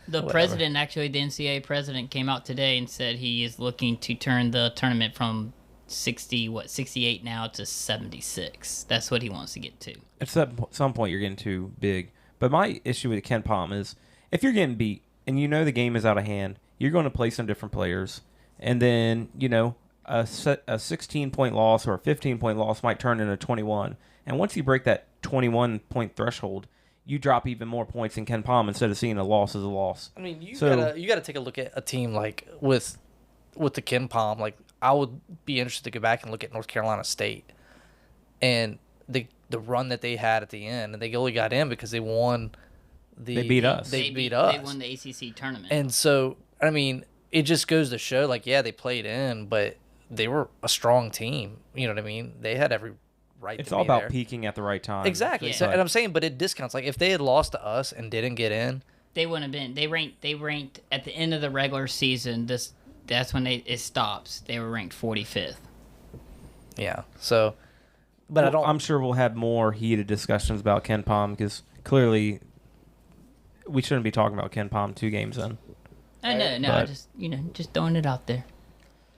the president, actually the NCAA president, came out today and said he is looking to turn the tournament from 68 now to 76. That's what he wants to get to. At some point you're getting too big. But my issue with KenPom is if you're getting beat and you know the game is out of hand, you're going to play some different players, and then you know a 16-point loss or a 15-point loss might turn into 21. And once you break that 21-point threshold, you drop even more points in KenPom instead of seeing a loss as a loss. I mean, you gotta take a look at a team like with the KenPom. Like, I would be interested to go back and look at North Carolina State and the run that they had at the end, and they only got in because they won. They beat us. They beat us. They won the ACC tournament. And so, I mean, it just goes to show, like, yeah, they played in, but they were a strong team. You know what I mean? They had every right. It's all about peaking at the right time. Exactly. Yeah. So, and I'm saying, but it discounts. Like, if they had lost to us and didn't get in, They wouldn't have been. They ranked at the end of the regular season. That's when it stops. They were ranked 45th. Yeah. So, but I don't. I'm sure we'll have more heated discussions about Ken Palm because clearly we shouldn't be talking about Ken Palm 2 games in. I know. No, But- just throwing it out there.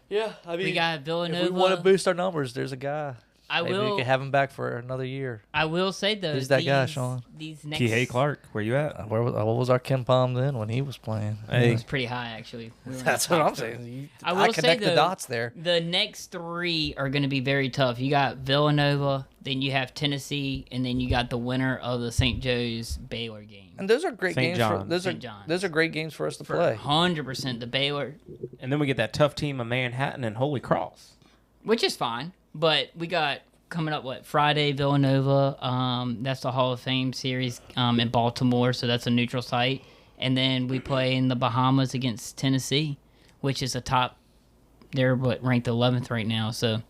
Yeah, I mean, We got Villanova. if we want to boost our numbers, there's a guy. Maybe we will. could have him back for another year. I will say though. Who's that guy, Sean? These next. Kihei Clark, where you at? What was our Ken Palm then when he was playing? Hey. It was pretty high actually. We were That's in the what top I'm three. saying. I will connect say, the though, dots there. The next 3 are going to be very tough. You got Villanova, then you have Tennessee, and then you got the winner of the St. Joe's Baylor game. And those are great St. games. John's. Those St. John's. are great games for us to play. 100% the Baylor, And then we get that tough team of Manhattan and Holy Cross. which is fine. But we got coming up Friday Villanova. That's the Hall of Fame series in Baltimore, so that's a neutral site. And then we play in the Bahamas against Tennessee, which is a top. They're ranked 11th right now. So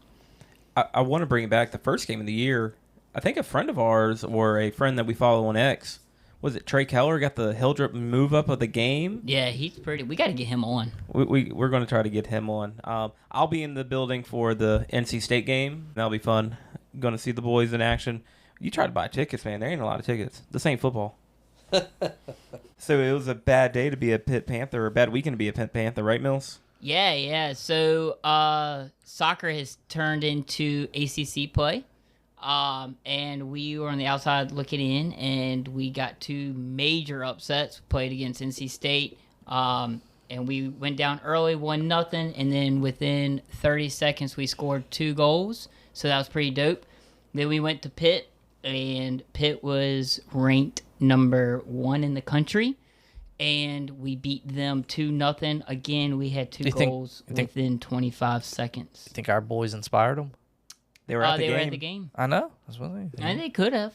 I want to bring it back. The first game of the year, I think a friend of ours or a friend that we follow on X, was it Trey Keller, got the hill drip move up of the game? yeah, he's pretty. We got to get him on. We're going to try to get him on. I'll be in the building for the NC State game. That'll be fun. Going to see the boys in action. You try to buy tickets, man. There ain't a lot of tickets. This ain't football. So it was a bad day to be a Pitt Panther, or a bad weekend to be a Pitt Panther, right, Mills? Yeah. So soccer has turned into ACC play. And we were on the outside looking in, and we got 2 major upsets. We played against NC State, and we went down early, 1-0, and then within 30 seconds we scored 2 goals. So that was pretty dope. Then we went to Pitt, and Pitt was ranked number 1 in the country, and we beat them 2-0. Again, we had 2 You think- goals you think- within 25 seconds. You think our boys inspired them? They were at the They game. were at the game. I know. That's what I think. And they could have.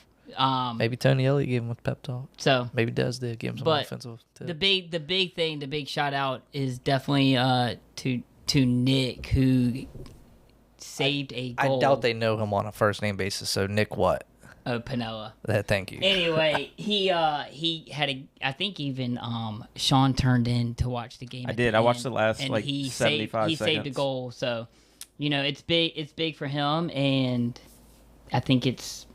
Maybe Tony Elliott gave him a pep talk. So Maybe Des did give him some But offensive tips. the big shout out is definitely to Nick, who saved a I goal. doubt they know him on a first name basis. So Nick, what? Pinella. Thank you. Anyway, he had I think even Sean turned in to watch the game. I at did. the I watched end, the last, and like, he 75 He saved a seconds. goal, so it's big for him, and I think it's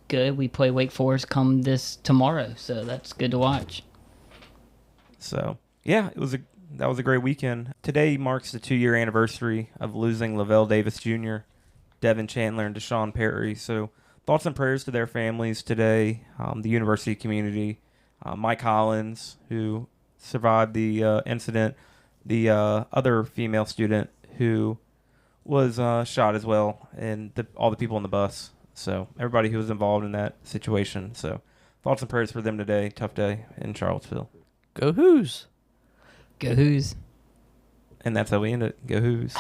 good. We play Wake Forest come this tomorrow, so that's good to watch. So yeah, that was a great weekend. Today marks the 2-year anniversary of losing Lavelle Davis Jr., Devin Chandler, and Deshaun Perry. So thoughts and prayers to their families today, the university community, Mike Hollins, who survived the incident, the other female student who was shot as well, and all the people on the bus. So everybody who was involved in that situation. So thoughts and prayers for them today. Tough day in Charlottesville. Go Who's. Go Who's. And that's how we end it. Go Who's.